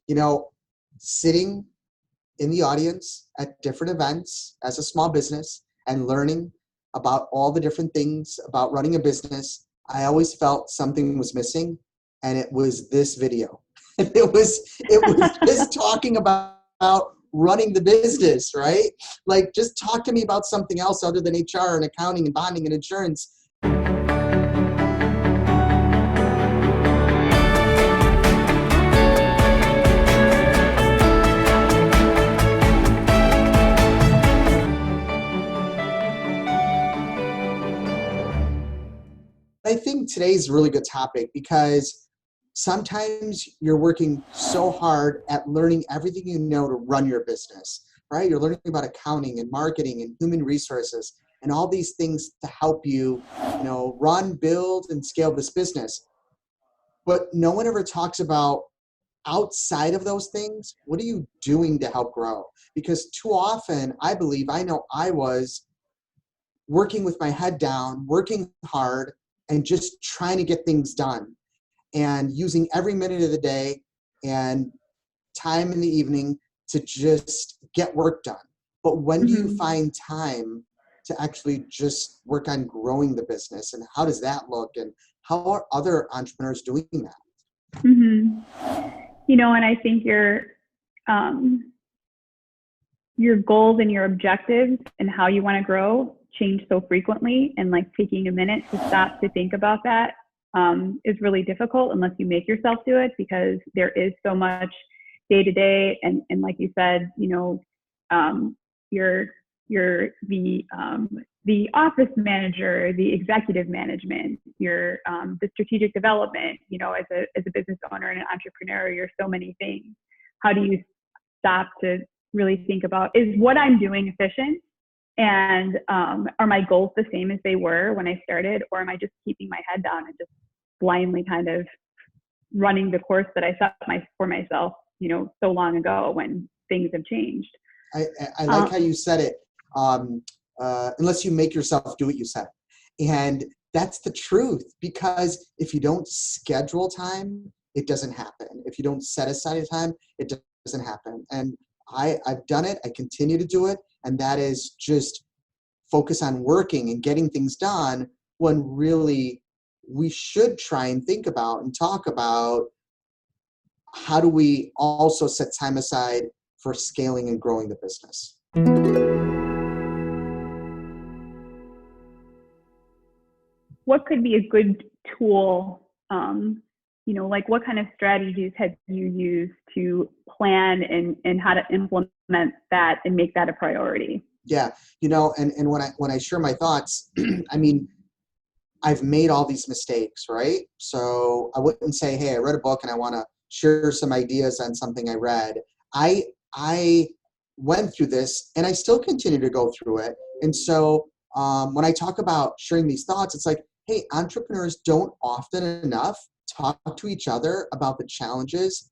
you know, sitting in the audience at different events as a small business and learning about all the different things about running a business, I always felt something was missing, and it was this video. It was just talking about running the business, right? Like, just talk to me about something else other than HR and accounting and bonding and insurance. I think today's a really good topic because sometimes you're working so hard at learning everything you know to run your business, right? You're learning about accounting and marketing and human resources and all these things to help you, run, build, and scale this business. But no one ever talks about outside of those things, what are you doing to help grow? Because too often, I know I was working with my head down, working hard, and just trying to get things done and using every minute of the day and time in the evening to just get work done. But when do you find time to actually just work on growing the business, and how does that look, and how are other entrepreneurs doing that? And I think your goals and your objectives and how you want to grow change so frequently, and like taking a minute to stop to think about that is really difficult unless you make yourself do it, because there is so much day to day. And like you said, you're the office manager, the executive management, the strategic development, as a business owner and an entrepreneur, you're so many things. How do you stop to really think about, is what I'm doing efficient? And are my goals the same as they were when I started? Or am I just keeping my head down and just blindly kind of running the course that I set for myself, so long ago when things have changed? I like how you said it. Unless you make yourself do what you said. And that's the truth, because if you don't schedule time, it doesn't happen. If you don't set aside time, it doesn't happen. And I've done it. I continue to do it. And that is just focus on working and getting things done, when really we should try and think about and talk about how do we also set time aside for scaling and growing the business. What could be a good tool? Like what kind of strategies have you used to plan and how to implement that and make that a priority? Yeah, and when I share my thoughts, I mean, I've made all these mistakes, right? So I wouldn't say, hey, I read a book and I want to share some ideas on something I read. I went through this and I still continue to go through it. And so when I talk about sharing these thoughts, it's like, hey, entrepreneurs don't often enough talk to each other about the challenges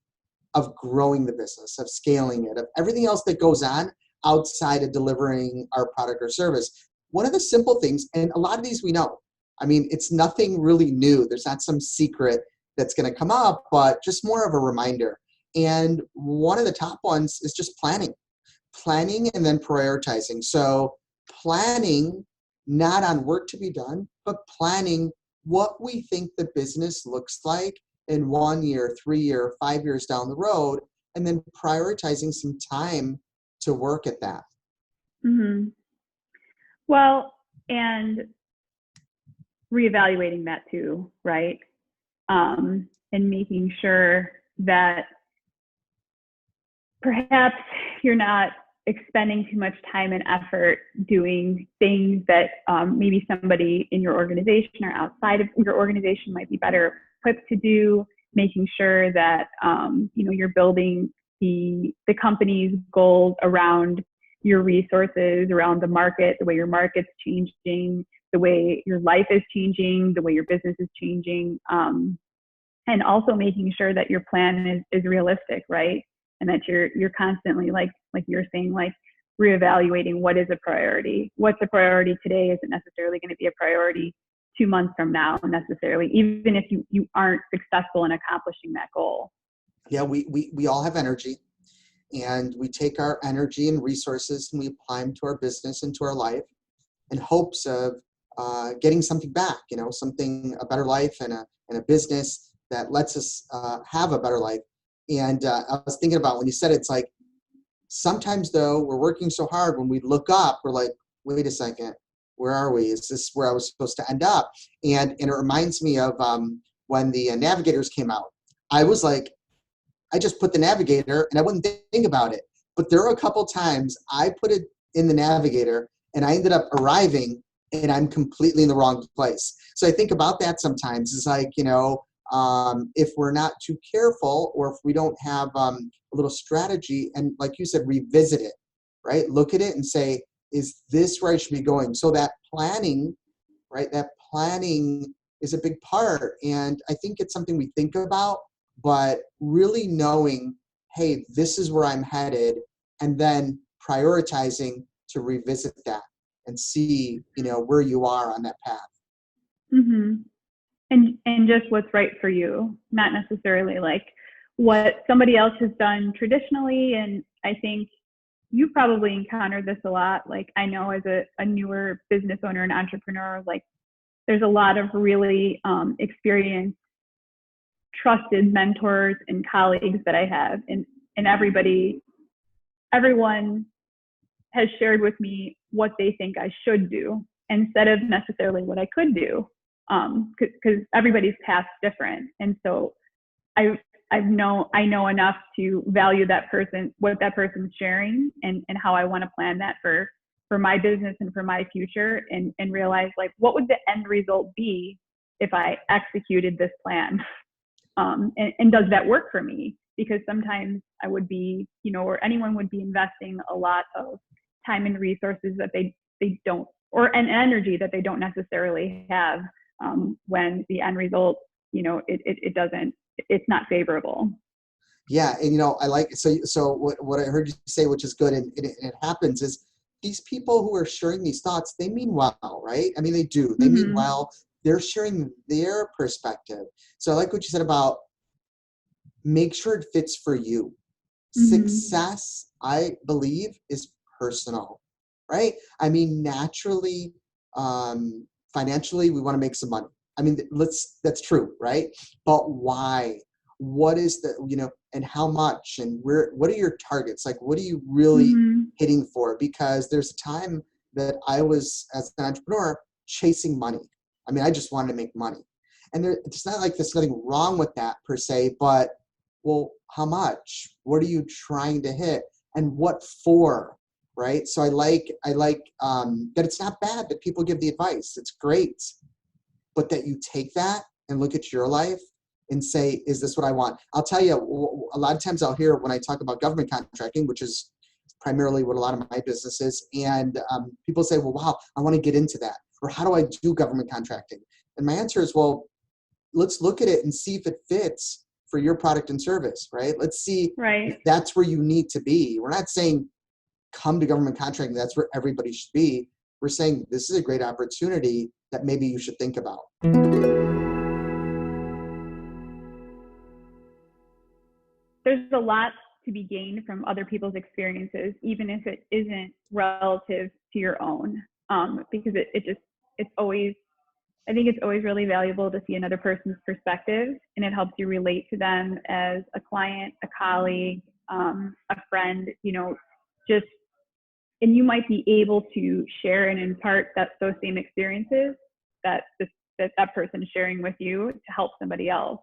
of growing the business, of scaling it, of everything else that goes on outside of delivering our product or service. One of the simple things, and a lot of these we know, I mean, it's nothing really new. There's not some secret that's going to come up, but just more of a reminder. And one of the top ones is just planning and then prioritizing. So planning not on work to be done, but planning what we think the business looks like in 1 year, 3 year, 5 years down the road, and then prioritizing some time to work at that. Mm-hmm. Well, and reevaluating that too, right? And making sure that perhaps you're not expending too much time and effort doing things that maybe somebody in your organization or outside of your organization might be better equipped to do, making sure that you're building the company's goals around your resources, around the market, the way your market's changing, the way your life is changing, the way your business is changing, and also making sure that your plan is realistic, right? And that you're constantly, like you're saying, like reevaluating what is a priority. What's a priority today isn't necessarily going to be a priority 2 months from now necessarily, even if you aren't successful in accomplishing that goal. Yeah, we all have energy, and we take our energy and resources and we apply them to our business and to our life in hopes of getting something back, something, a better life, and a business that lets us have a better life. And I was thinking about when you said it, it's like sometimes though we're working so hard, when we look up, we're like, wait a second, where are we? Is this where I was supposed to end up? And it reminds me of when the navigators came out. I was like, I just put the navigator and I wouldn't think about it. But there were a couple times I put it in the navigator and I ended up arriving and I'm completely in the wrong place. So I think about that sometimes. It's like, if we're not too careful, or if we don't have a little strategy, and like you said, revisit it, right? Look at it and say, is this where I should be going? So that planning, right? That planning is a big part. And I think it's something we think about, but really knowing, hey, this is where I'm headed, and then prioritizing to revisit that and see, where you are on that path. Mm-hmm. And just what's right for you, not necessarily like what somebody else has done traditionally. And I think you probably encountered this a lot. Like, I know as a newer business owner and entrepreneur, like there's a lot of really experienced, trusted mentors and colleagues that I have, and everyone has shared with me what they think I should do instead of necessarily what I could do, because everybody's path's different. And so I know enough to value that person, what that person's sharing, and how I want to plan that for my business and for my future, and realize, like, what would the end result be if I executed this plan? And does that work for me? Because sometimes I would be, or anyone would be investing a lot of time and resources that they don't, or an energy that they don't necessarily have, when the end result, it doesn't, it's not favorable. Yeah, and I like, so what I heard you say, which is good, and it happens, is these people who are sharing these thoughts, they mean well, right? I mean, they do. They mean Mm-hmm. well. They're sharing their perspective. So I like what you said about make sure it fits for you. Mm-hmm. Success, I believe, is personal, right? I mean, naturally, financially, we want to make some money. I mean, that's true, right? But why? What is and how much, and what are your targets? Like, what are you really Mm-hmm. hitting for? Because there's a time that I was, as an entrepreneur, chasing money. I mean, I just wanted to make money. And it's not like there's nothing wrong with that per se, but well, how much? What are you trying to hit? And what for? Right? So I like that it's not bad that people give the advice. It's great. But that you take that and look at your life and say, is this what I want? I'll tell you, a lot of times I'll hear when I talk about government contracting, which is primarily what a lot of my business is, and people say, well, wow, I want to get into that. Or how do I do government contracting? And my answer is, well, let's look at it and see if it fits for your product and service, right? Let's see if Right. that's where you need to be. We're not saying come to government contracting, that's where everybody should be. We're saying this is a great opportunity that maybe you should think about. There's a lot to be gained from other people's experiences, even if it isn't relative to your own, because it's always, I think it's always really valuable to see another person's perspective, and it helps you relate to them as a client, a colleague, a friend, just, and you might be able to share and impart those same experiences that that person is sharing with you to help somebody else.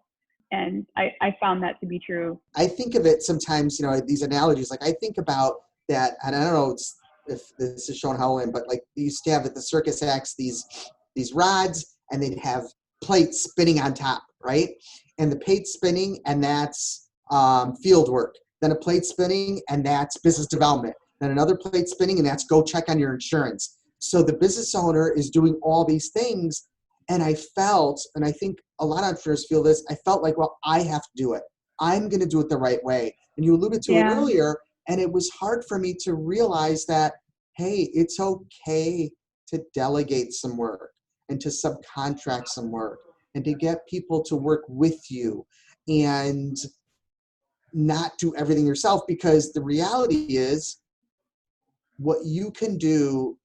And I found that to be true. I think of it sometimes, these analogies, like I think about that, and I don't know if this is showing how old I am, but like they used to have at the circus acts these rods, and they'd have plates spinning on top, right? And the plate spinning, and that's field work. Then a plate spinning, and that's business development. Then another plate spinning, and that's go check on your insurance. So the business owner is doing all these things, and I felt, and I think a lot of entrepreneurs feel this, I felt like, well, I have to do it. I'm going to do it the right way. And you alluded to it Yeah. earlier, and it was hard for me to realize that, hey, it's okay to delegate some work and to subcontract some work and to get people to work with you. And not do everything yourself, because the reality is what you can do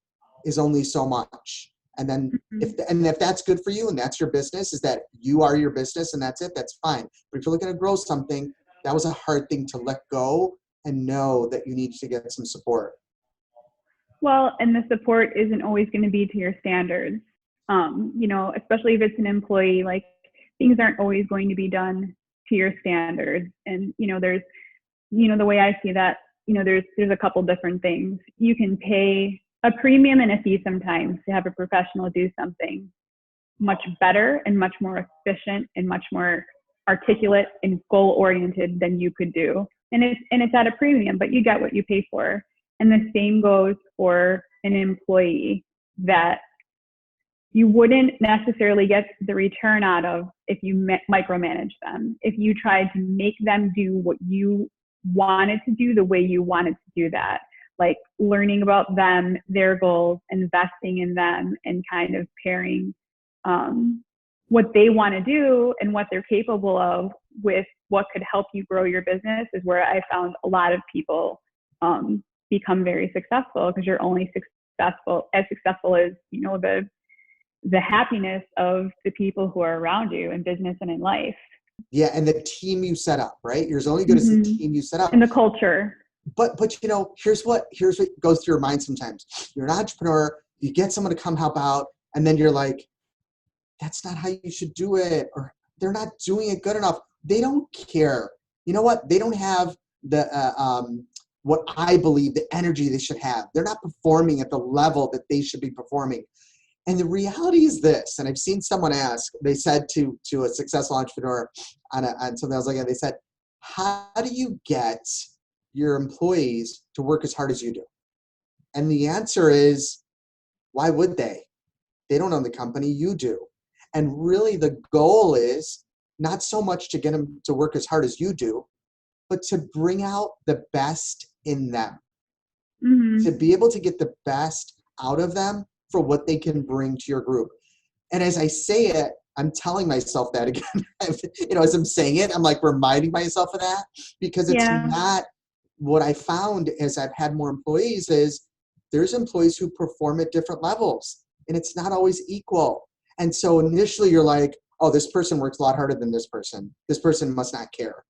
is only so much. And then if that's good for you and that's your business, is that you are your business and that's it, that's fine. But if you're looking to grow something, that was a hard thing to let go and know that you need to get some support. Well, and the support isn't always going to be to your standards. Especially if it's an employee, like things aren't always going to be done to your standards. And, there's, the way I see that, there's a couple different things. You can pay a premium and a fee sometimes to have a professional do something much better and much more efficient and much more articulate and goal oriented than you could do. And it's at a premium, but you get what you pay for. And the same goes for an employee that you wouldn't necessarily get the return out of if you micromanage them. If you tried to make them do what you wanted to do the way you wanted to do that, like learning about them, their goals, investing in them, and kind of pairing what they want to do and what they're capable of with what could help you grow your business, is where I found a lot of people become very successful, because you're only successful as the happiness of the people who are around you in business and in life. Yeah, and the team you set up, right? You're as only good as the team you set up. And the culture. But here's what goes through your mind sometimes. You're an entrepreneur, you get someone to come help out, and then you're like, that's not how you should do it, or they're not doing it good enough. They don't care. You know what? They don't have the what I believe the energy they should have. They're not performing at the level that they should be performing. And the reality is this, and I've seen someone ask, they said to a successful entrepreneur on something else like that, they said, how do you get your employees to work as hard as you do? And the answer is, why would they? They don't own the company, you do. And really the goal is not so much to get them to work as hard as you do, but to bring out the best in them. To be able to get the best out of them for what they can bring to your group. And as I say it, I'm telling myself that again. As I'm saying it, I'm like reminding myself of that, because it's not what I found as I've had more employees is there's employees who perform at different levels, and it's not always equal. And so initially you're like, oh, this person works a lot harder than this person. This person must not care.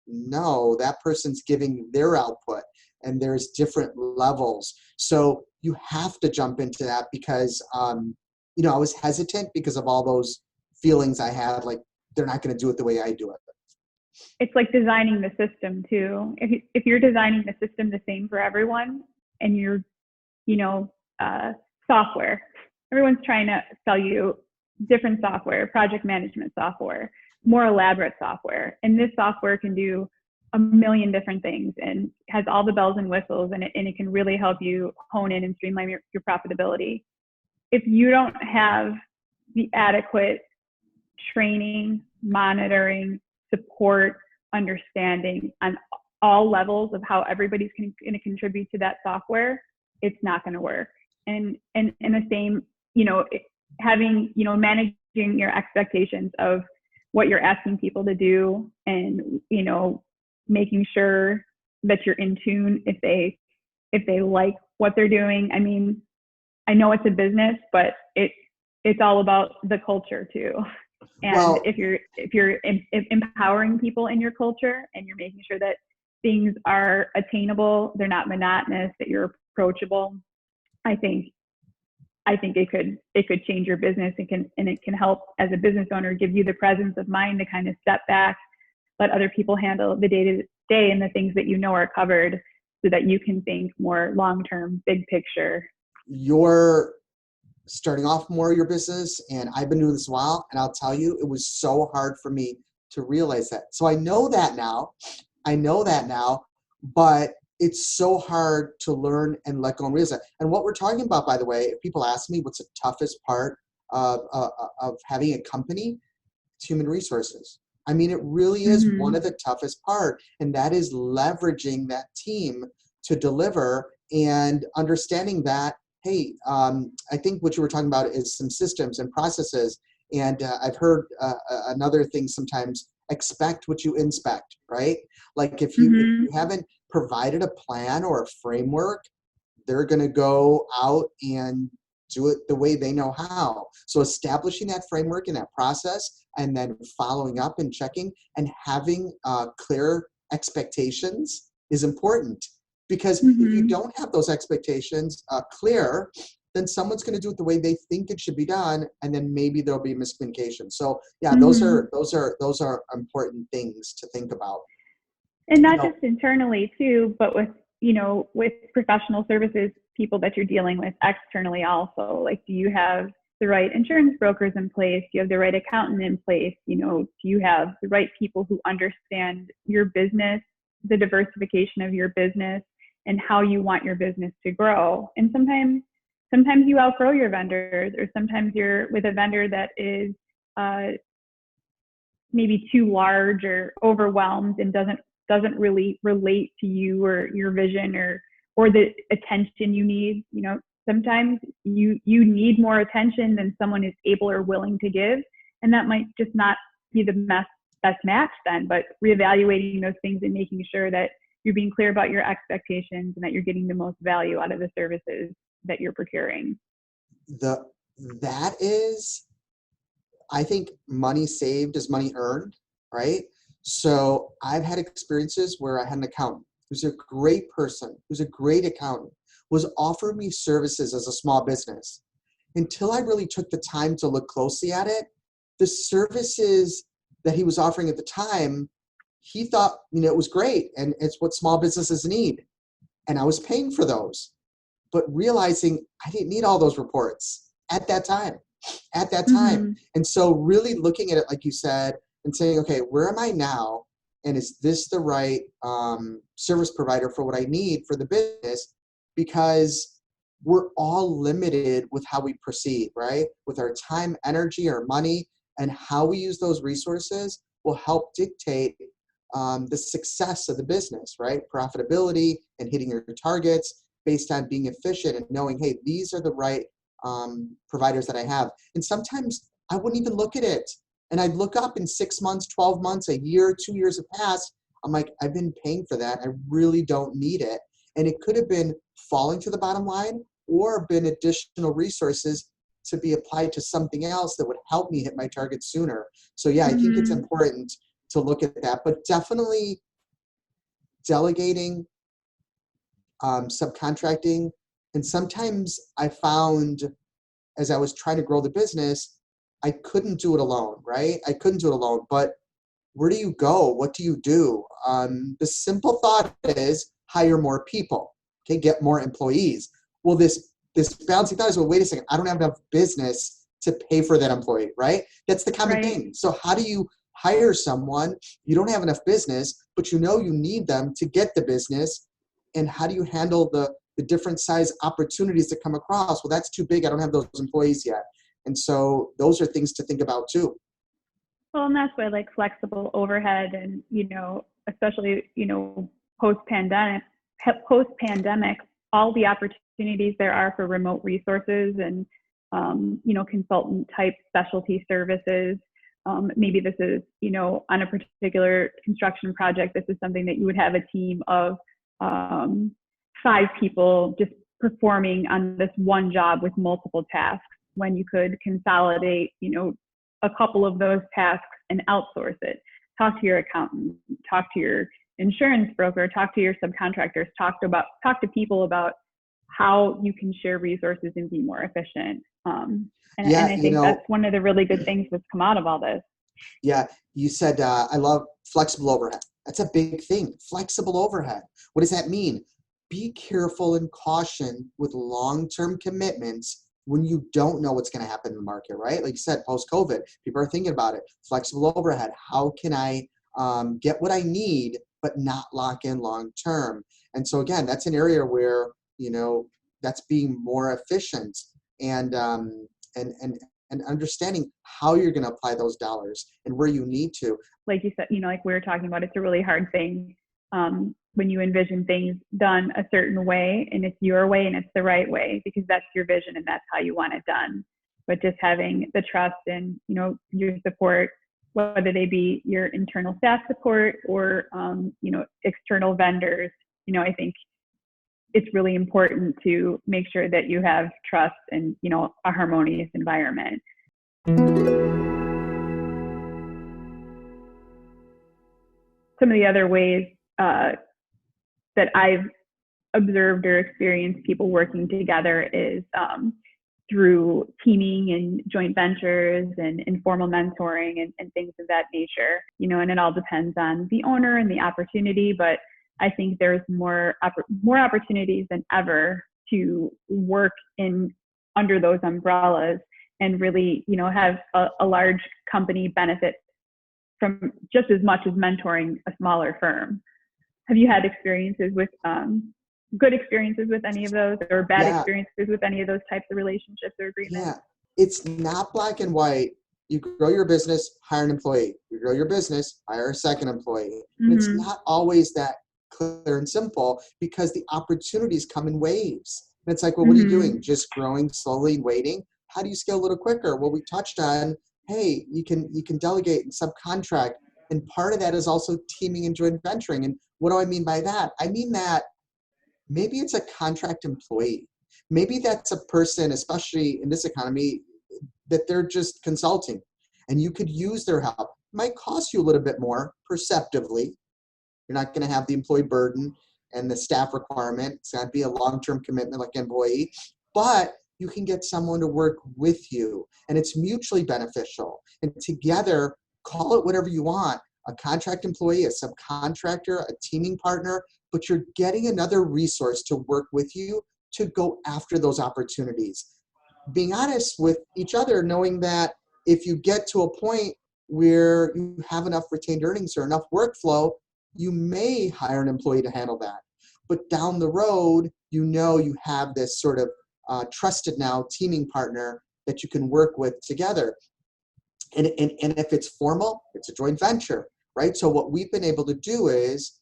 No, that person's giving their output, and there's different levels. So you have to jump into that, because, I was hesitant because of all those feelings I had, like they're not going to do it the way I do it. It's like designing the system too. If you're designing the system the same for everyone, and you're, software, everyone's trying to sell you different software, project management software, more elaborate software. And this software can do a million different things and has all the bells and whistles, and it can really help you hone in and streamline your profitability. If you don't have the adequate training, monitoring, support, understanding on all levels of how everybody's going to contribute to that software, it's not going to work. And the same, managing your expectations of what you're asking people to do, and, making sure that you're in tune if they like what they're doing. I mean, I know it's a business, but it's all about the culture too. And if you're empowering people in your culture, and you're making sure that things are attainable, they're not monotonous, that you're approachable, I think it could change your business. It can help as a business owner, give you the presence of mind to kind of step back, let other people handle the day-to-day and the things that are covered, so that you can think more long-term, big picture. You're starting off more of your business, and I've been doing this a while, and I'll tell you, it was so hard for me to realize that. So I know that now, but it's so hard to learn and let go and realize that. And what we're talking about, by the way, if people ask me what's the toughest part of having a company, it's human resources. I mean, it really is one of the toughest part, and that is leveraging that team to deliver, and understanding that, hey, I think what you were talking about is some systems and processes. And I've heard another thing sometimes expect what you inspect, right? Like if Mm-hmm. you haven't provided a plan or a framework, they're going to go out and do it the way they know how. So establishing that framework and that process, and then following up and checking and having clear expectations is important. Because if you Mm-hmm. don't have those expectations clear, then someone's going to do it the way they think it should be done, and then maybe there'll be miscommunication. So yeah, those Mm-hmm. are important things to think about. And You not know, just internally too, but with, with professional services, people that you're dealing with externally also. Like, do you have the right insurance brokers in place? Do you have the right accountant in place? Do you have the right people who understand your business, the diversification of your business, and how you want your business to grow? And sometimes you outgrow your vendors, or sometimes you're with a vendor that is maybe too large or overwhelmed and doesn't really relate to you or your vision or the attention you need. Sometimes you need more attention than someone is able or willing to give, and that might just not be the best match then. But reevaluating those things and making sure that you're being clear about your expectations and that you're getting the most value out of the services that you're procuring. that is, I think money saved is money earned, right? So I've had experiences where I had an accountant who's a great person, who's a great accountant, was offering me services as a small business. Until I really took the time to look closely at it, the services that he was offering at the time, he thought, it was great and it's what small businesses need. And I was paying for those, but realizing I didn't need all those reports at that time. Mm-hmm. And so really looking at it, like you said, and saying, okay, where am I now? And is this the right service provider for what I need for the business? Because we're all limited with how we proceed, right? With our time, energy, our money, and how we use those resources will help dictate the success of the business, right? Profitability and hitting your targets based on being efficient and knowing, hey, these are the right providers that I have. And sometimes I wouldn't even look at it. And I'd look up in 6 months, 12 months, a year, 2 years have passed. I'm like, I've been paying for that. I really don't need it. And it could have been falling to the bottom line or been additional resources to be applied to something else that would help me hit my target sooner. So yeah, I think it's Mm-hmm. important to look at that, but definitely delegating, subcontracting. And sometimes I found as I was trying to grow the business, I couldn't do it alone, right? I couldn't do it alone. But where do you go? What do you do? The simple thought is hire more people, okay? Get more employees. Well, this balancing thought is, well, wait a second, I don't have enough business to pay for that employee, right? That's the common Right. thing. So how do you hire someone? You don't have enough business, but you need them to get the business. And how do you handle the different size opportunities that come across? Well, that's too big. I don't have those employees yet. And so those are things to think about too. Well, and that's why like flexible overhead and, especially, post pandemic, all the opportunities there are for remote resources and, consultant type specialty services. Maybe this is, on a particular construction project, this is something that you would have a team of 5 people just performing on this one job with multiple tasks, when you could consolidate, a couple of those tasks and outsource it. Talk to your accountant, talk to your insurance broker, talk to your subcontractors, talk to people about how you can share resources and be more efficient. And Yeah, I think that's one of the really good things that's come out of all this. yeah, you said, I love flexible overhead. That's a big thing. Flexible overhead. What does that mean? Be careful and caution with long-term commitments when you don't know what's going to happen in the market, right? Like you said, post-COVID, people are thinking about it. Flexible overhead. How can I get what I need, but not lock in long-term? And so again, that's an area where, that's being more efficient and and understanding how you're going to apply those dollars and where you need to. Like you said, like we were talking about, it's a really hard thing when you envision things done a certain way, and it's your way and it's the right way because that's your vision and that's how you want it done. But just having the trust and, your support whether they be your internal staff support or, external vendors. I think it's really important to make sure that you have trust and, a harmonious environment. Some of the other ways that I've observed or experienced people working together is through teaming and joint ventures and informal mentoring and things of that nature, and it all depends on the owner and the opportunity, but I think there's more opportunities than ever to work under those umbrellas and really, have a large company benefit from just as much as mentoring a smaller firm. Have you had experiences with good experiences with any of those, or bad experiences with any of those types of relationships or agreements? Yeah, it's not black and white. You grow your business, hire an employee. You grow your business, hire a second employee. And it's not always that clear and simple, because the opportunities come in waves. And it's like, well, what are you doing? Just growing slowly and waiting? How do you scale a little quicker? Well, we touched on, hey, you can delegate and subcontract. And part of that is also teaming and joint venturing. And what do I mean by that? I mean that maybe it's a contract employee. Maybe that's a person, especially in this economy, that they're just consulting and you could use their help. It might cost you a little bit more perceptively. You're not going to have the employee burden and the staff requirement. It's got to be a long-term commitment like an employee, but you can get someone to work with you and it's mutually beneficial. And together, call it whatever you want, a contract employee, a subcontractor, a teaming partner, but you're getting another resource to work with you to go after those opportunities. Being honest with each other, knowing that if you get to a point where you have enough retained earnings or enough workflow, you may hire an employee to handle that. But down the road, you have this sort of trusted now teaming partner that you can work with together. And if it's formal, it's a joint venture, right? So what we've been able to do is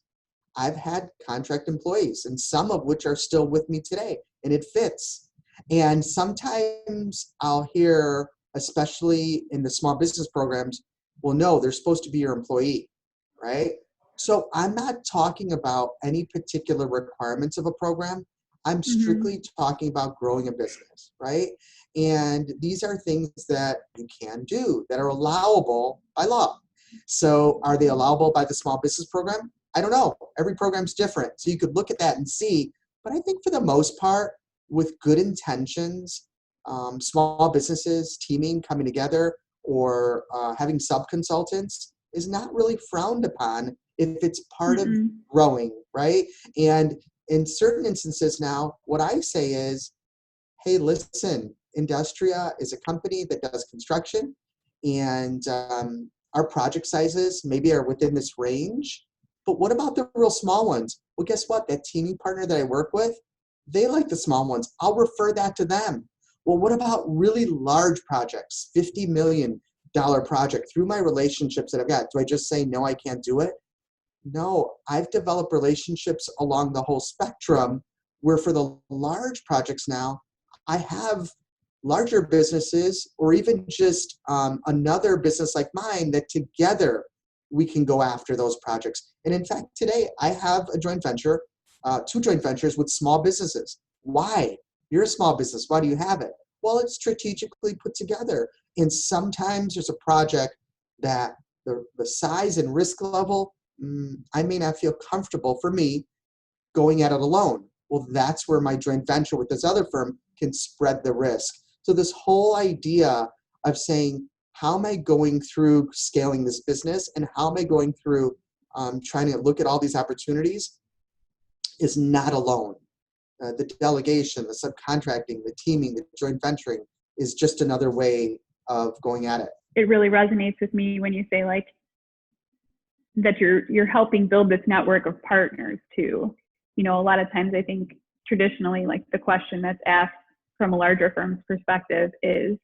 I've had contract employees, and some of which are still with me today, and it fits. And sometimes I'll hear, especially in the small business programs, well, no, they're supposed to be your employee, right? So I'm not talking about any particular requirements of a program. I'm strictly talking about growing a business, right? And these are things that you can do that are allowable by law. So are they allowable by the small business program? I don't know. Every program's different. So you could look at that and see. But I think for the most part, with good intentions, small businesses teaming, coming together, or having sub-consultants is not really frowned upon if it's part of growing, right? And in certain instances now, what I say is, hey, listen, Industria is a company that does construction, and our project sizes maybe are within this range. But what about the real small ones? Well, guess what? That teaming partner that I work with, they like the small ones. I'll refer that to them. Well, what about really large projects, $50 million project through my relationships that I've got? Do I just say, no, I can't do it? No, I've developed relationships along the whole spectrum where for the large projects now, I have larger businesses or even just another business like mine that together we can go after those projects. And in fact, today I have a joint venture, 2 joint ventures with small businesses. Why? You're a small business. Why do you have it? Well, it's strategically put together. And sometimes there's a project that the size and risk level, I may not feel comfortable for me going at it alone. Well, that's where my joint venture with this other firm can spread the risk. So this whole idea of saying, how am I going through scaling this business and how am I going through trying to look at all these opportunities is not alone. The delegation, the subcontracting, the teaming, the joint venturing is just another way of going at it. It really resonates with me when you say like that you're helping build this network of partners too. A lot of times I think traditionally, like the question that's asked from a larger firm's perspective is,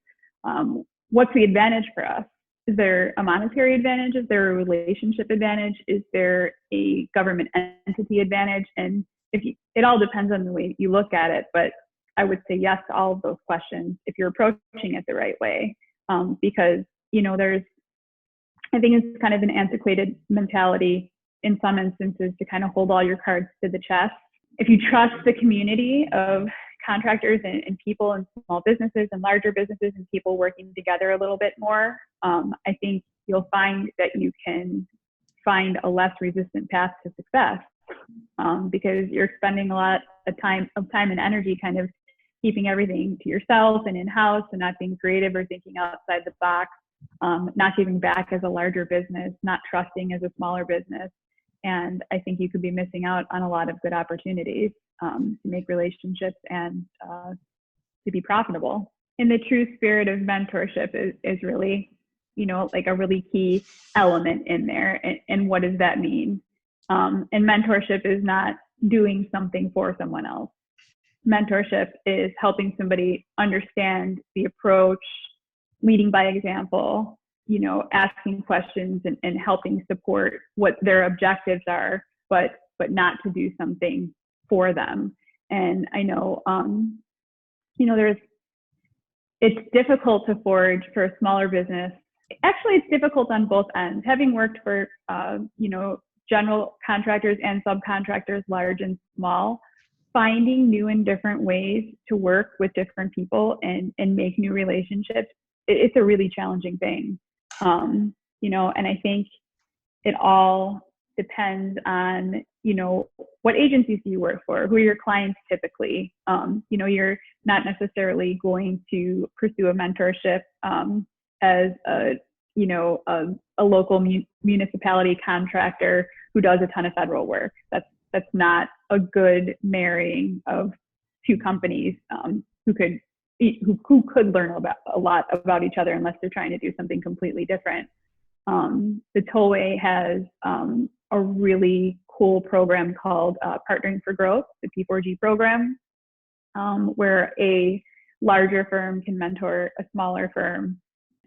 what's the advantage for us? Is there a monetary advantage? Is there a relationship advantage? Is there a government entity advantage? And it all depends on the way you look at it, but I would say yes to all of those questions if you're approaching it the right way. Because, I think it's kind of an antiquated mentality in some instances to kind of hold all your cards to the chest. If you trust the community of contractors and people and small businesses and larger businesses and people working together a little bit more, I think you'll find that you can find a less resistant path to success, because you're spending a lot of time and energy kind of keeping everything to yourself and in-house and not being creative or thinking outside the box, not giving back as a larger business, not trusting as a smaller business. And I think you could be missing out on a lot of good opportunities to make relationships and to be profitable. And the true spirit of mentorship is really, like a really key element in there. And what does that mean? And mentorship is not doing something for someone else. Mentorship is helping somebody understand the approach, leading by example, asking questions and helping support what their objectives are, but not to do something for them. And I know, it's difficult to forge for a smaller business. Actually, it's difficult on both ends. Having worked for, general contractors and subcontractors, large and small, finding new and different ways to work with different people and make new relationships, it's a really challenging thing. And I think it all depends on, what agencies do you work for? Who are your clients typically? You're not necessarily going to pursue a mentorship as a local municipality contractor who does a ton of federal work. That's not a good marrying of two companies who could learn a lot about each other unless they're trying to do something completely different. The Tollway has a really cool program called Partnering for Growth, the P4G program, where a larger firm can mentor a smaller firm.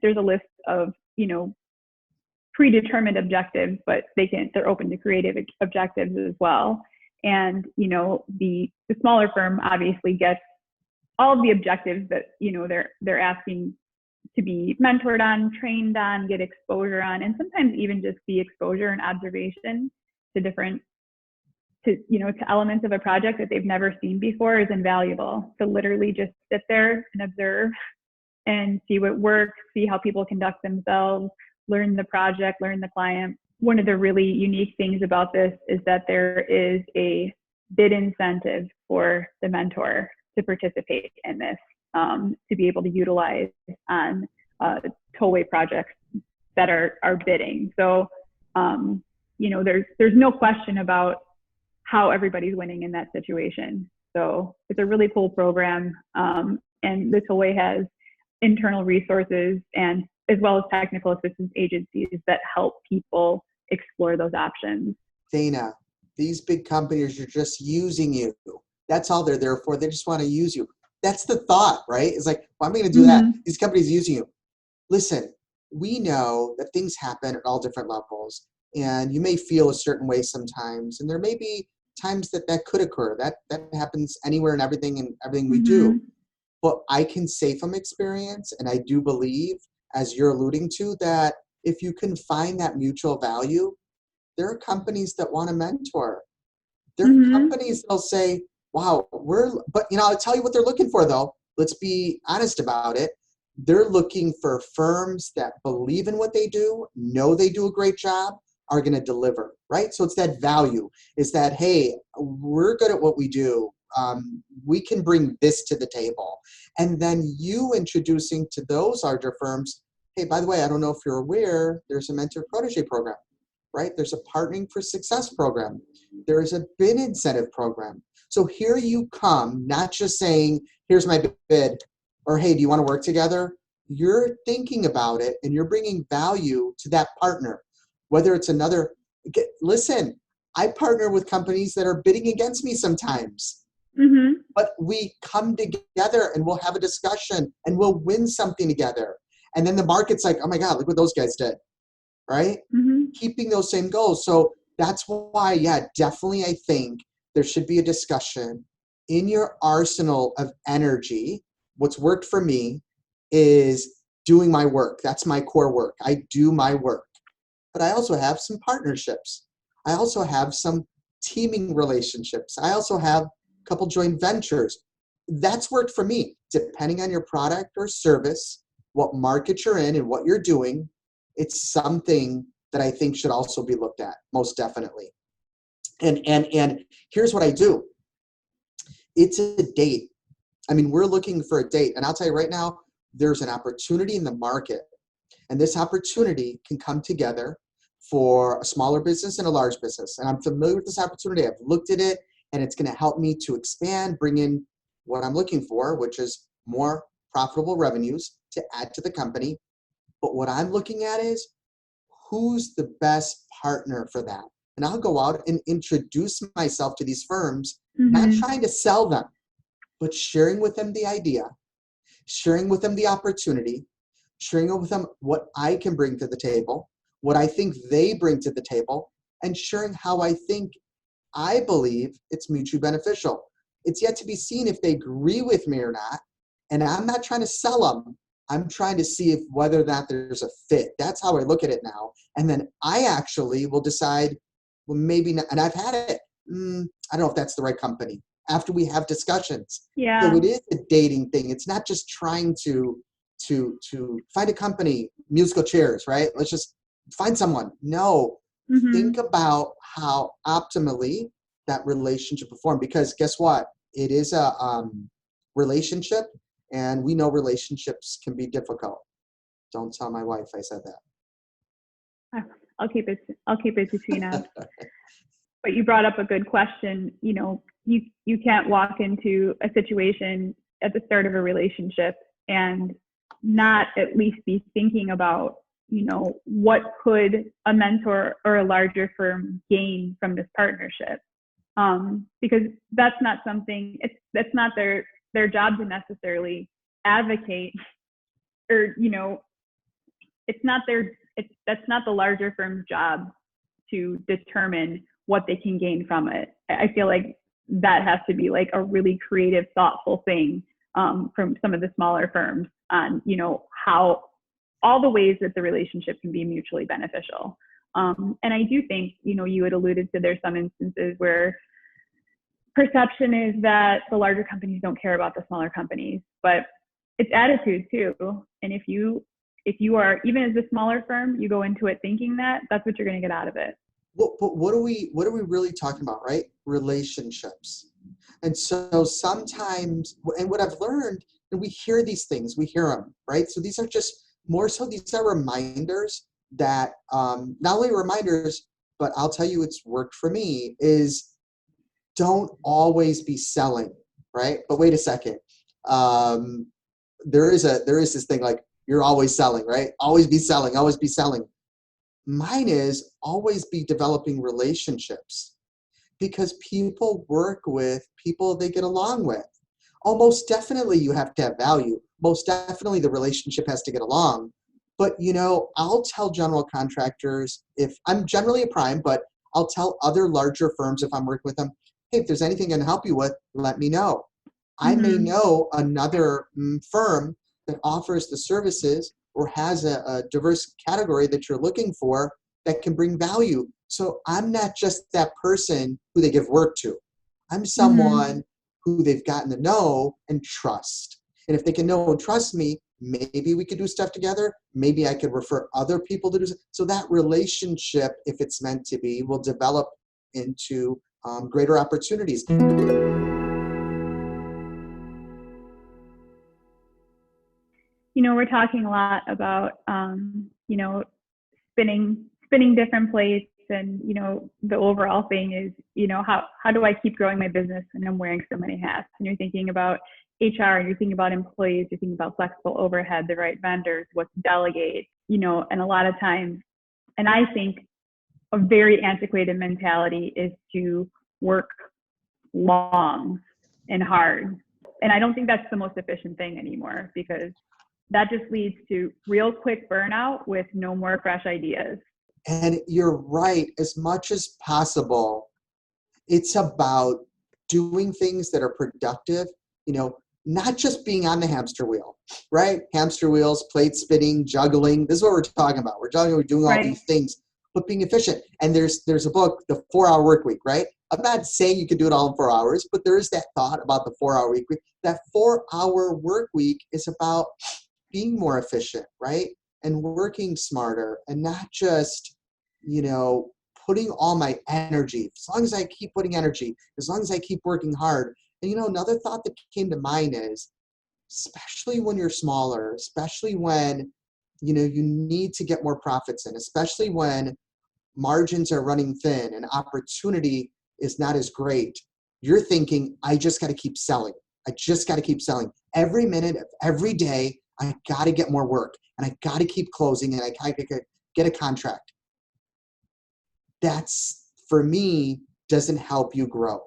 There's a list of, predetermined objectives, but they're open to creative objectives as well. And, the smaller firm obviously gets all of the objectives that, they're asking to be mentored on, trained on, get exposure on, and sometimes even just the exposure and observation to elements of a project that they've never seen before is invaluable. To literally just sit there and observe and see what works, see how people conduct themselves, learn the project, learn the client. One of the really unique things about this is that there is a bid incentive for the mentor to participate in this, to be able to utilize on tollway projects that are bidding. So, there's no question about how everybody's winning in that situation. So it's a really cool program. And the Tollway has internal resources and as well as technical assistance agencies that help people explore those options. Dana, these big companies are just using you. That's all they're there for. They just want to use you. That's the thought, right? It's like, well, I'm going to do that. These companies are using you. Listen, we know that things happen at all different levels, and you may feel a certain way sometimes, and there may be times that could occur. That happens anywhere and everything we do. But I can say from experience, and I do believe, as you're alluding to, that if you can find that mutual value, there are companies that want to mentor. There are companies that'll say, wow, but I'll tell you what they're looking for though. Let's be honest about it. They're looking for firms that believe in what they do, know they do a great job, are going to deliver, right? So it's that value. It's that, hey, we're good at what we do. We can bring this to the table. And then you introducing to those larger firms, hey, by the way, I don't know if you're aware, there's a mentor protege program, right? There's a Partnering for Success program. There is a bid incentive program. So here you come, not just saying, here's my bid, or hey, do you want to work together? You're thinking about it and you're bringing value to that partner. Whether it's listen, I partner with companies that are bidding against me sometimes. But we come together and we'll have a discussion and we'll win something together. And then the market's like, oh my God, look what those guys did, right? Keeping those same goals. So that's why, definitely I think there should be a discussion in your arsenal of energy. What's worked for me is doing my work. That's my core work. I do my work. but I also have some partnerships. I also have some teaming relationships. I also have a couple joint ventures. That's worked for me. Depending on your product or service, what market you're in and what you're doing, it's something that I think should also be looked at, most definitely. And here's what I do. It's a date. I mean, we're looking for a date. And I'll tell you right now, there's an opportunity in the market. And this opportunity can come together for a smaller business and a large business. And I'm familiar with this opportunity. I've looked at it, and it's going to help me to expand, bring in what I'm looking for, which is more profitable revenues to add to the company. But what I'm looking at is who's the best partner for that. And I'll go out and introduce myself to these firms, not trying to sell them, but sharing with them the idea, sharing with them the opportunity, sharing with them what I can bring to the table, what I think they bring to the table, and sharing how I believe it's mutually beneficial. It's yet to be seen if they agree with me or not. And I'm not trying to sell them. I'm trying to see if whether or not there's a fit. That's how I look at it now. And then I actually will decide, well, maybe not. And I've had it. I don't know if that's the right company after we have discussions. Yeah. So it is a dating thing. It's not just trying to find a company, musical chairs, right? Let's just find someone. No, think about how optimally that relationship perform, because guess what? It is a relationship, and we know relationships can be difficult. Don't tell my wife I said that. I'll keep it between us. But you brought up a good question. You know, you can't walk into a situation at the start of a relationship and not at least be thinking about, you know, what could a mentor or a larger firm gain from this partnership? Because that's not something, that's not their job to necessarily advocate, or, you know, that's not the larger firm's job to determine what they can gain from it. I feel like that has to be like a really creative, thoughtful thing from some of the smaller firms on, you know, how all the ways that the relationship can be mutually beneficial. And I do think, you know, you had alluded to there's some instances where perception is that the larger companies don't care about the smaller companies, but it's attitude too. And if you are, even as a smaller firm, you go into it thinking that, that's what you're going to get out of it. But what are we really talking about, right? Relationships. And so sometimes, and what I've learned, and we hear these things, we hear them, right? So these are just more so, these are reminders that, not only reminders, but I'll tell you it's worked for me, is don't always be selling, right? But wait a second. There is this thing like, you're always selling, right? Always be selling, always be selling. Mine is always be developing relationships, because people work with people they get along with. Oh, most definitely you have to have value. Most definitely the relationship has to get along. But, you know, I'll tell general contractors, if I'm generally a prime, but I'll tell other larger firms if I'm working with them, hey, if there's anything I can help you with, let me know. I may know another firm that offers the services or has a diverse category that you're looking for that can bring value. So I'm not just that person who they give work to. I'm someone who they've gotten to know and trust. And if they can know and trust me, maybe we could do stuff together. Maybe I could refer other people to do stuff. So that relationship, if it's meant to be, will develop into greater opportunities. You know, we're talking a lot about, you know, spinning different plates, and, you know, the overall thing is, you know, how do I keep growing my business and I'm wearing so many hats? And you're thinking about HR, you're thinking about employees, you're thinking about flexible overhead, the right vendors, what to delegate, you know, and a lot of times, and I think a very antiquated mentality is to work long and hard. And I don't think that's the most efficient thing anymore, because that just leads to real quick burnout with no more fresh ideas. And you're right, as much as possible, it's about doing things that are productive, you know, not just being on the hamster wheel, right? Hamster wheels, plate spinning, juggling. This is what we're talking about. We're juggling, we're doing all these things. but being efficient. And there's a book, The 4-Hour Work Week, right? I'm not saying you can do it all in 4 hours, but there is that thought about the 4-hour week. That 4-hour work week is about being more efficient, right? And working smarter and not just, putting all my energy. As long as I keep putting energy, as long as I keep working hard. And, another thought that came to mind is, especially when you're smaller, especially when, you need to get more profits in, especially when margins are running thin and opportunity is not as great, you're thinking, I just got to keep selling. I just got to keep selling. Every minute of every day, I got to get more work and I got to keep closing and I got to get a contract. That's, for me, doesn't help you grow,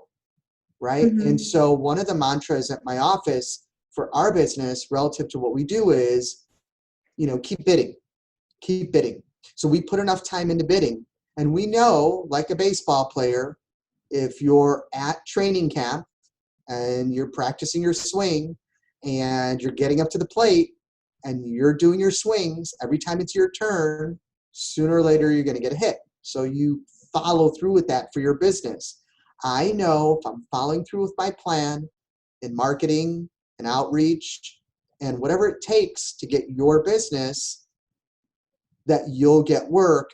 right? Mm-hmm. And so one of the mantras at my office for our business relative to what we do is, keep bidding, keep bidding. So we put enough time into bidding, and we know, like a baseball player, if you're at training camp and you're practicing your swing and you're getting up to the plate and you're doing your swings, every time it's your turn, sooner or later you're going to get a hit. So you follow through with that for your business. I know if I'm following through with my plan in marketing and outreach and whatever it takes to get your business, that you'll get work.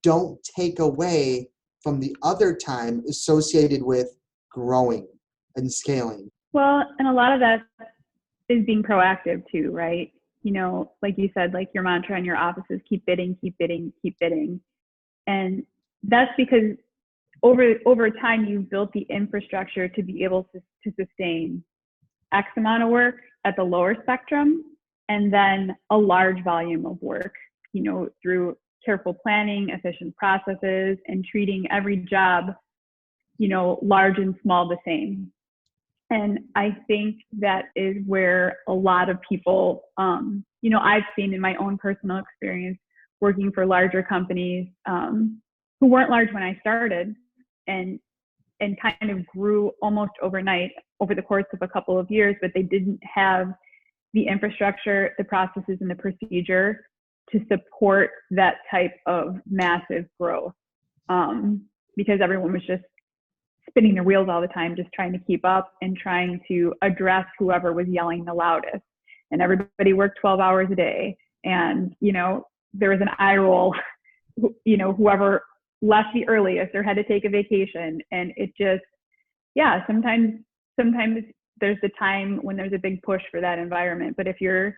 Don't take away from the other time associated with growing and scaling. Well, and a lot of that is being proactive too, right? Like you said, like your mantra in your office is keep bidding, keep bidding, keep bidding. And that's because over time, you've built the infrastructure to be able to sustain X amount of work at the lower spectrum, and then a large volume of work, through careful planning, efficient processes, and treating every job, large and small the same. And I think that is where a lot of people, I've seen in my own personal experience working for larger companies who weren't large when I started and kind of grew almost overnight over the course of a couple of years, but they didn't have the infrastructure, the processes, and the procedure to support that type of massive growth, because everyone was just spinning their wheels all the time, just trying to keep up and trying to address whoever was yelling the loudest. And everybody worked 12 hours a day. And, there was an eye roll, whoever left the earliest or had to take a vacation. And it just, sometimes there's the time when there's a big push for that environment. But if you're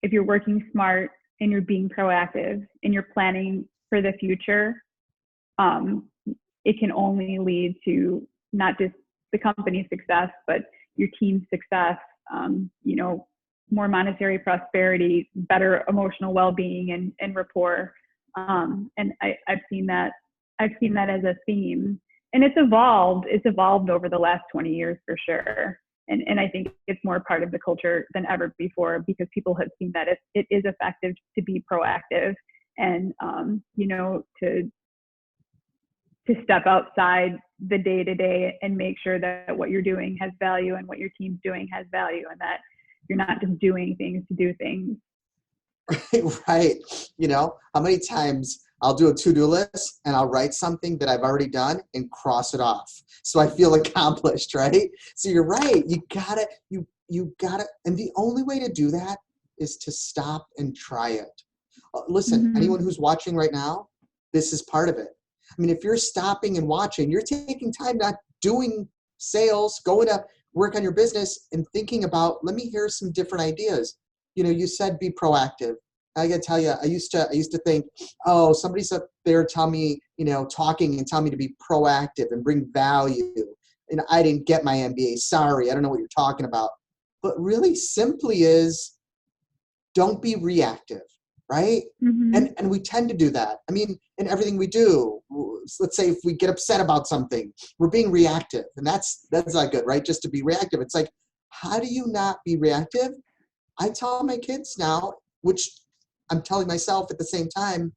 working smart and you're being proactive and you're planning for the future, it can only lead to not just the company's success, but your team's success, more monetary prosperity, better emotional well-being and rapport. And I've seen that as a theme, and it's evolved over the last 20 years for sure. And I think it's more part of the culture than ever before, because people have seen that it is effective to be proactive and, to step outside the day-to-day and make sure that what you're doing has value and what your team's doing has value, and that you're not just doing things to do things. Right. How many times I'll do a to-do list and I'll write something that I've already done and cross it off, so I feel accomplished, right? So you're right. You gotta, and the only way to do that is to stop and try it. Listen, anyone who's watching right now, this is part of it. I mean, if you're stopping and watching, you're taking time not doing sales, going to work on your business and thinking about, let me hear some different ideas. You said be proactive. I gotta tell you, I used to think, oh, somebody's up there telling me, talking and telling me to be proactive and bring value. And I didn't get my MBA. Sorry, I don't know what you're talking about. But really simply is, don't be reactive, right? Mm-hmm. And we tend to do that. I mean, in everything we do, let's say if we get upset about something, we're being reactive, and that's not good, right? Just to be reactive. It's like, how do you not be reactive? I tell my kids now, which I'm telling myself at the same time,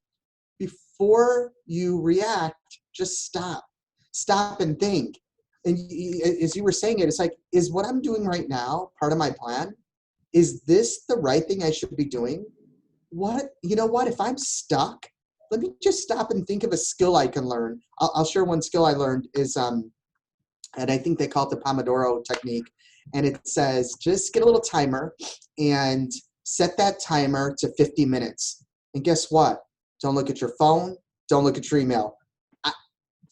before you react, just stop and think. And as you were saying it, it's like, is what I'm doing right now part of my plan? Is this the right thing I should be doing? You know what, if I'm stuck let me just stop and think of a skill I can learn. I'll share one skill I learned is, and I think they call it the Pomodoro technique. And it says, just get a little timer and set that timer to 50 minutes. And guess what? Don't look at your phone. Don't look at your email.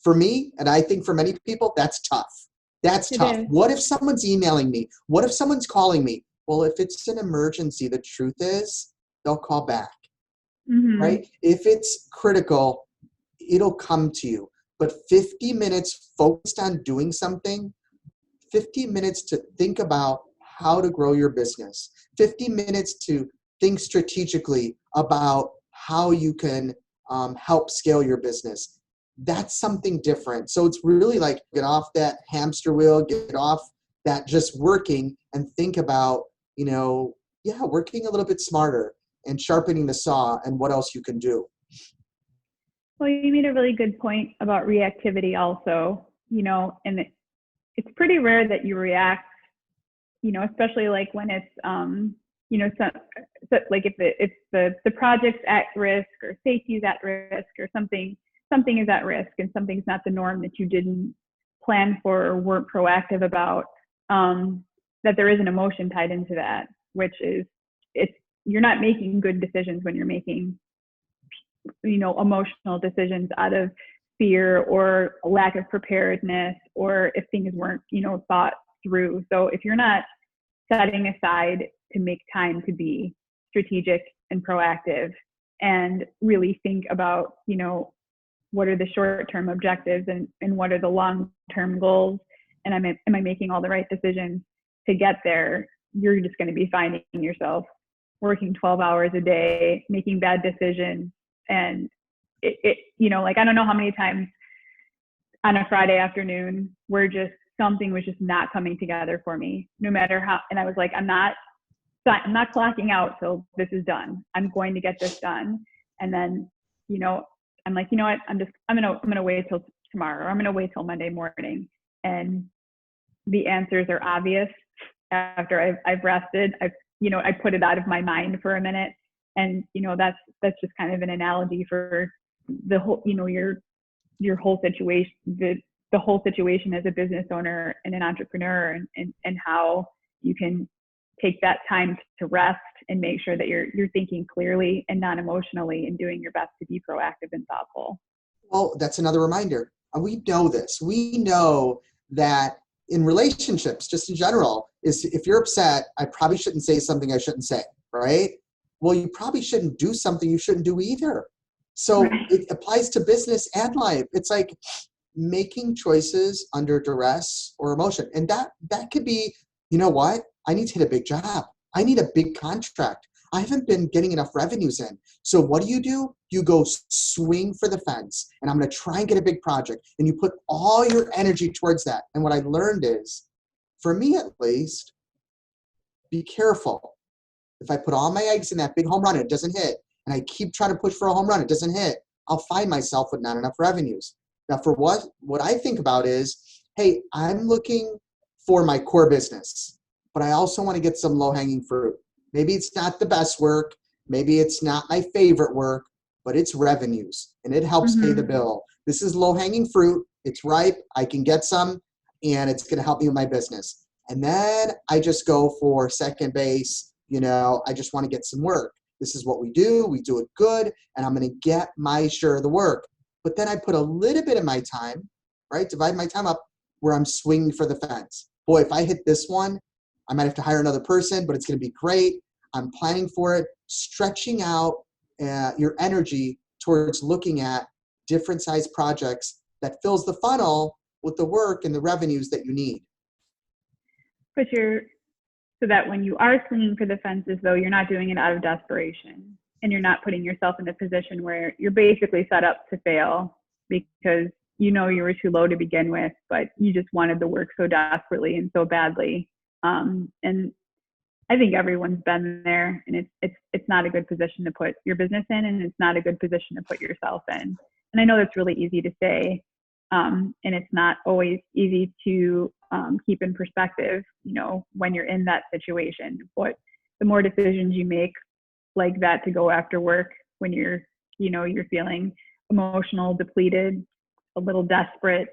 For me, and I think for many people, that's tough. That's tough. What if someone's emailing me? What if someone's calling me? Well, if it's an emergency, the truth is they'll call back, right? If it's critical, it'll come to you. But 50 minutes focused on doing something, 50 minutes to think about how to grow your business, 50 minutes to think strategically about how you can help scale your business. That's something different. So it's really like get off that hamster wheel, get off that just working and think about, working a little bit smarter and sharpening the saw and what else you can do. Well, you made a really good point about reactivity also, and it's pretty rare that you react, especially like when it's, like if the project's at risk or safety is at risk or something is at risk and something's not the norm that you didn't plan for or weren't proactive about, that there is an emotion tied into that, which is you're not making good decisions when you're making, emotional decisions out of fear or lack of preparedness, or if things weren't, thought through. So if you're not setting aside to make time to be strategic and proactive and really think about, what are the short-term objectives and what are the long-term goals, and am I making all the right decisions to get there, you're just going to be finding yourself working 12 hours a day, making bad decisions. And like, I don't know how many times on a Friday afternoon where just something was just not coming together for me, no matter how, and I was like, I'm not clocking out till this is done. I'm going to get this done. And then, I'm like, you know what, I'm going to wait till tomorrow, or I'm going to wait till Monday morning. And the answers are obvious after I've rested. I put it out of my mind for a minute. And, that's just kind of an analogy for the whole, your whole situation, the whole situation as a business owner and an entrepreneur, and how you can take that time to rest and make sure that you're thinking clearly and not emotionally and doing your best to be proactive and thoughtful. Well, that's another reminder. We know this. We know that in relationships, just in general, is if you're upset, I probably shouldn't say something I shouldn't say, right? Well, you probably shouldn't do something you shouldn't do either. So It applies to business and life. It's like making choices under duress or emotion. And that could be, you know what? I need to hit a big job. I need a big contract. I haven't been getting enough revenues in. So what do? You go swing for the fence, and I'm going to try and get a big project. And you put all your energy towards that. And what I learned is, for me at least, be careful. If I put all my eggs in that big home run and it doesn't hit, and I keep trying to push for a home run, it doesn't hit, I'll find myself with not enough revenues. Now, for what I think about is, hey, I'm looking for my core business, but I also want to get some low-hanging fruit. Maybe it's not the best work. Maybe it's not my favorite work, but it's revenues, and it helps pay the bill. This is low-hanging fruit. It's ripe. I can get some, and it's going to help me with my business. And then I just go for second base. I just want to get some work. This is what we do. We do it good, and I'm going to get my share of the work. But then I put a little bit of my time, right? Divide my time up where I'm swinging for the fence. Boy, if I hit this one, I might have to hire another person, but it's going to be great. I'm planning for it, stretching out your energy towards looking at different size projects that fills the funnel with the work and the revenues that you need. So that when you are swinging for the fences, though, you're not doing it out of desperation, and you're not putting yourself in a position where you're basically set up to fail because you were too low to begin with, but you just wanted the work so desperately and so badly. And I think everyone's been there, and it's not a good position to put your business in, and it's not a good position to put yourself in. And I know that's really easy to say, and it's not always easy to keep in perspective, when you're in that situation. But the more decisions you make like that to go after work when you're you're feeling emotional, depleted, a little desperate,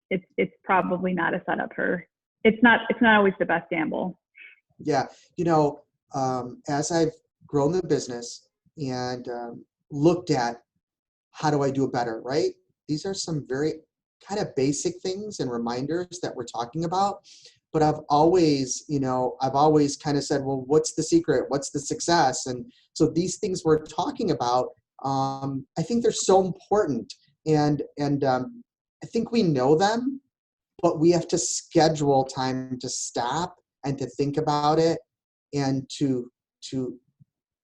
it's probably not a setup for, it's not always the best gamble. Yeah. As I've grown the business and looked at how do I do it better, right? These are some very kind of basic things and reminders that we're talking about. But I've always kind of said, well, what's the secret? What's the success? And so these things we're talking about, I think they're so important. And I think we know them, but we have to schedule time to stop and to think about it and to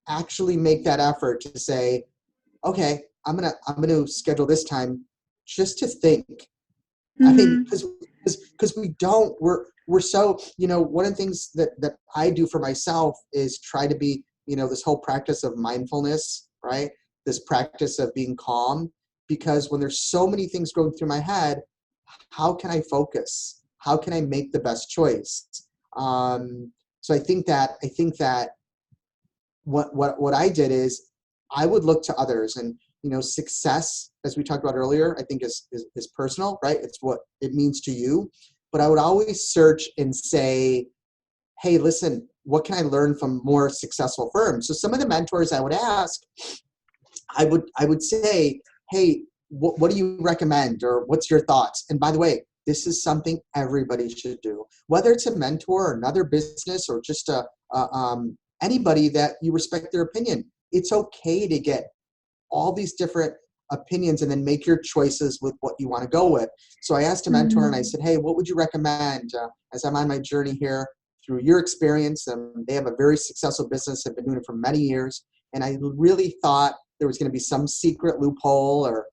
actually make that effort to say, okay, I'm gonna schedule this time just to think. I mean, because we're so, one of the things that I do for myself is try to be, this whole practice of mindfulness, right? This practice of being calm, because when there's so many things going through my head, how can I focus? How can I make the best choice? So I think that what I did is I would look to others, and success, as we talked about earlier, I think is personal, right? It's what it means to you. But I would always search and say, hey, listen, what can I learn from more successful firms? So some of the mentors I would ask, I would say, hey, what do you recommend, or what's your thoughts? And by the way, this is something everybody should do, whether it's a mentor or another business or just anybody that you respect their opinion. It's okay to get all these different opinions and then make your choices with what you want to go with. So I asked a mentor and I said, hey, what would you recommend as I'm on my journey here through your experience? They have a very successful business, have been doing it for many years. And I really thought there was going to be some secret loophole or,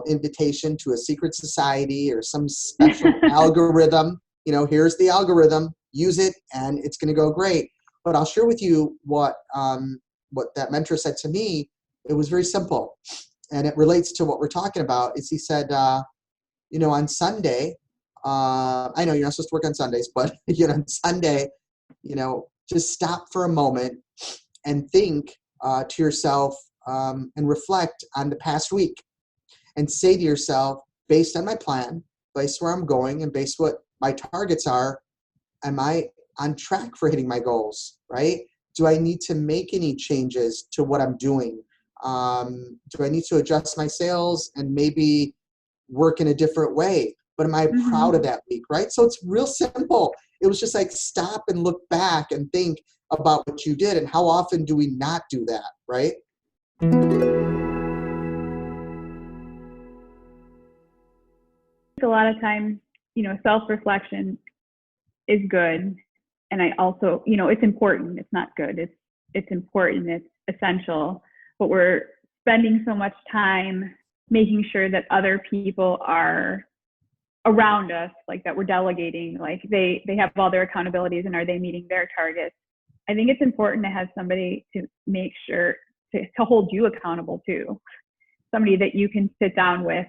invitation to a secret society or some special algorithm. Here's the algorithm, use it, and it's going to go great. But I'll share with you what that mentor said to me. It was very simple, and it relates to what we're talking about. Is he said, on Sunday, I know you're not supposed to work on Sundays, but on Sunday, just stop for a moment and think to yourself and reflect on the past week, and say to yourself, based on my plan, based where I'm going, and based what my targets are, am I on track for hitting my goals, right? Do I need to make any changes to what I'm doing? Do I need to adjust my sales and maybe work in a different way? But am I proud of that week, right? So it's real simple. It was just like stop and look back and think about what you did, and how often do we not do that, right? A lot of times, self-reflection is good. And I also, it's important. It's not good. It's important. It's essential. But we're spending so much time making sure that other people are around us, like that we're delegating, like they have all their accountabilities, and are they meeting their targets? I think it's important to have somebody to make sure to hold you accountable too. Somebody that you can sit down with,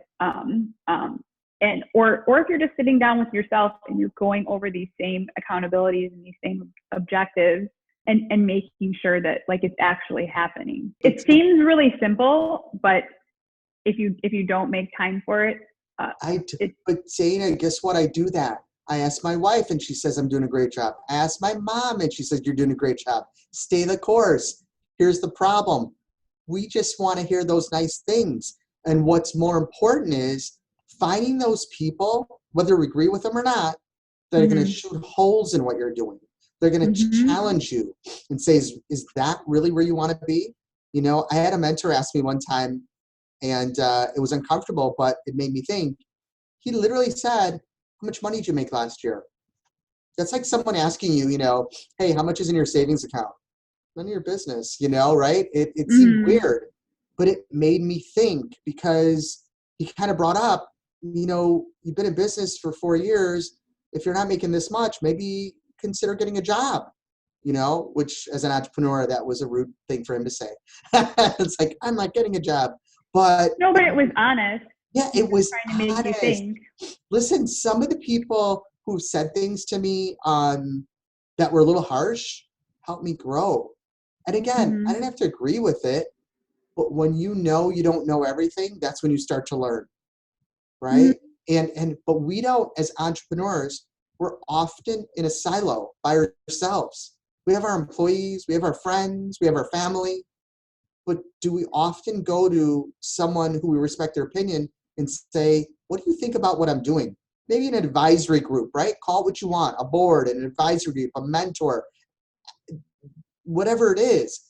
or if you're just sitting down with yourself and you're going over these same accountabilities and these same objectives, and making sure that it's actually happening. It seems really simple, but if you don't make time for it, but Dana, guess what? I do that. I ask my wife and she says I'm doing a great job. I ask my mom and she says you're doing a great job. Stay the course. Here's the problem. We just want to hear those nice things. And what's more important is finding those people, whether we agree with them or not, that are going to shoot holes in what you're doing. They're going to challenge you and say, is that really where you want to be? I had a mentor ask me one time, and it was uncomfortable, but it made me think. He literally said, how much money did you make last year? That's like someone asking you, hey, how much is in your savings account? None of your business, right? It seemed weird, but it made me think, because he kind of brought up, you've been in business for 4 years. If you're not making this much, maybe consider getting a job, which as an entrepreneur, that was a rude thing for him to say. It's like, I'm not getting a job. But no, but it was honest. Yeah, it was trying to make you think. Listen, some of the people who said things to me that were a little harsh helped me grow. And again, I didn't have to agree with it, But when you know you don't know everything, that's when you start to learn, Mhm. right? But we don't, as entrepreneurs, we're often in a silo by ourselves. We have our employees, we have our friends, we have our family, but do we often go to someone who we respect their opinion and say, what do you think about what I'm doing? Maybe an advisory group, right? Call it what you want, a board, an advisory group, a mentor, whatever it is,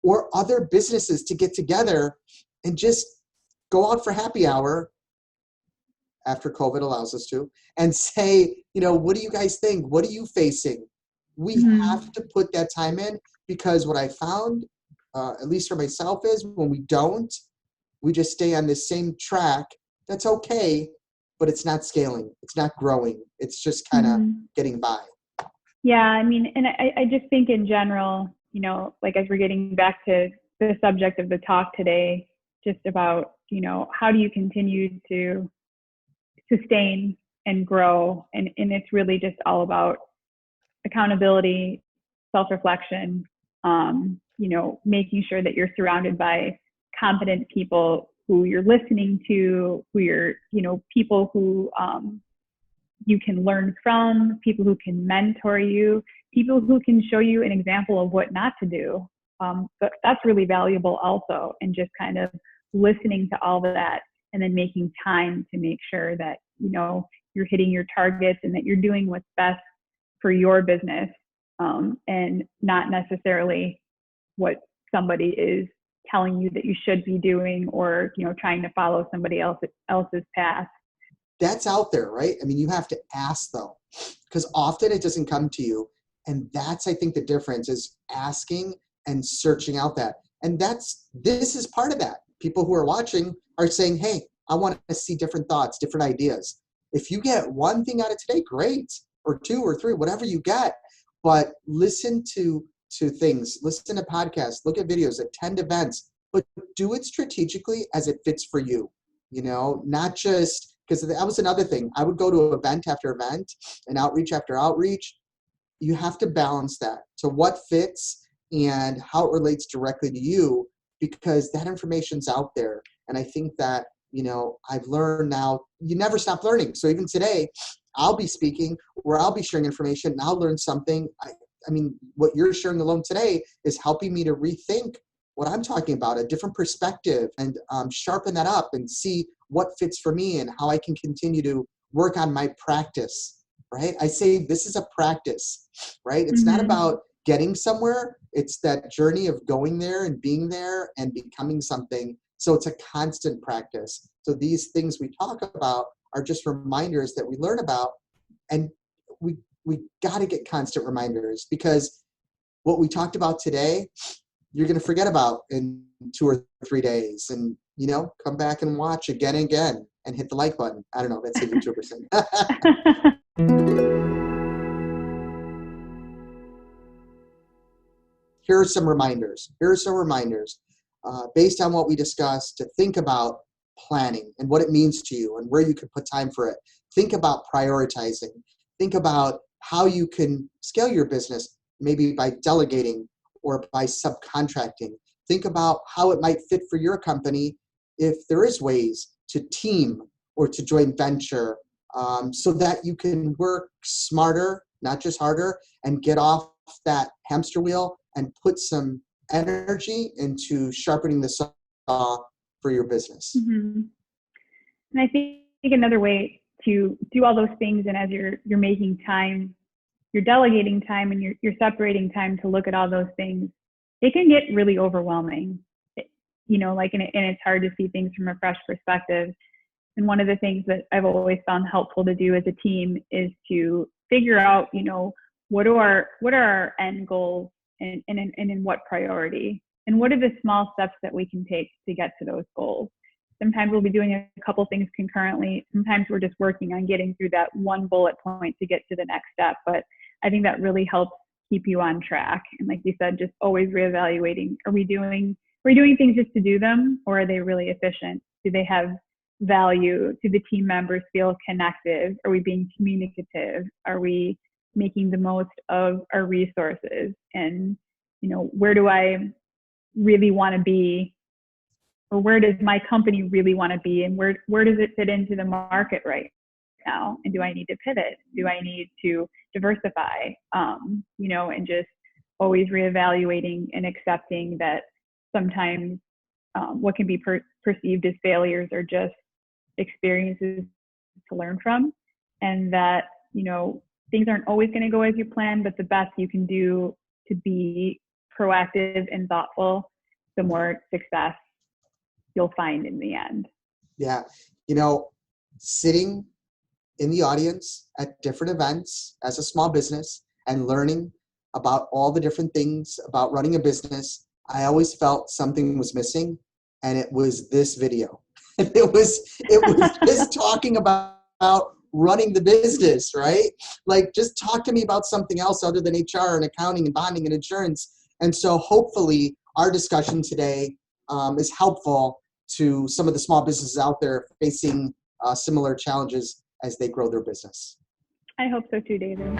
or other businesses to get together and just go out for happy hour after COVID allows us to, and say, what do you guys think? What are you facing? We have Mhm. to put that time in, because what I found, at least for myself, is when we don't, we just stay on this same track. That's okay, but it's not scaling. It's not growing. It's just kind of Mhm. getting by. Yeah, I mean, and I just think in general, like as we're getting back to the subject of the talk today, just about, how do you continue to sustain and grow? And it's really just all about accountability, self-reflection, making sure that you're surrounded by competent people who you're listening to, who you're, people who you can learn from, people who can mentor you, people who can show you an example of what not to do. But that's really valuable also. And just kind of listening to all of that and then making time to make sure that, you're hitting your targets and that you're doing what's best for your business, and not necessarily what somebody is telling you that you should be doing, or, trying to follow somebody else's path. That's out there, right? I mean, you have to ask though, because often it doesn't come to you. And that's, I think, the difference is asking and searching out that. And this is part of that. People who are watching are saying, hey, I want to see different thoughts, different ideas. If you get one thing out of today, great, or two or three, whatever you get. But listen to things, listen to podcasts, look at videos, attend events, but do it strategically as it fits for you. Not just because that was another thing. I would go to event after event and outreach after outreach. You have to balance that to what fits and how it relates directly to you, because that information's out there. And I think that, I've learned now, you never stop learning. So even today, I'll be speaking or I'll be sharing information and I'll learn something. I mean, what you're sharing alone today is helping me to rethink what I'm talking about, a different perspective, and sharpen that up and see what fits for me and how I can continue to work on my practice, right? I say this is a practice, right? It's not Mm-hmm. about getting somewhere. It's that journey of going there and being there and becoming something. So it's a constant practice. So these things we talk about are just reminders that we learn about, and we got to get constant reminders, because what we talked about today, you're going to forget about in 2 or 3 days, and come back and watch again and again and hit the like button. I don't know, that's a YouTuber thing. Here are some reminders. Based on what we discussed, to think about planning and what it means to you and where you could put time for it. Think about prioritizing. Think about how you can scale your business, maybe by delegating or by subcontracting. Think about how it might fit for your company if there is ways to team or to joint venture, so that you can work smarter, not just harder, and get off that hamster wheel and put some energy into sharpening the saw for your business. Mm-hmm. And I think another way to do all those things, and as you're making time, you're delegating time, and you're separating time to look at all those things, it can get really overwhelming. And it's hard to see things from a fresh perspective. And one of the things that I've always found helpful to do as a team is to figure out, what are our end goals, and in what priority, and what are the small steps that we can take to get to those goals. Sometimes we'll be doing a couple things concurrently. Sometimes we're just working on getting through that one bullet point to get to the next step. But I think that really helps keep you on track. And like you said, just always reevaluating, are we doing things just to do them, or are they really efficient? Do they have value? Do the team members feel connected? Are we being communicative? Are we making the most of our resources? And, where do I really want to be or where does my company really want to be, and where does it fit into the market right now? And do I need to pivot? Do I need to diversify? And just always reevaluating and accepting that sometimes what can be perceived as failures are just experiences to learn from, and that, things aren't always going to go as you plan, but the best you can do to be proactive and thoughtful, the more success you'll find in the end. Yeah. Sitting in the audience at different events as a small business and learning about all the different things about running a business, I always felt something was missing, and it was this video. It was just talking about running the business, right? Like, just talk to me about something else other than HR and accounting and bonding and insurance. And so hopefully our discussion today is helpful to some of the small businesses out there facing similar challenges as they grow their business. I hope so too, David.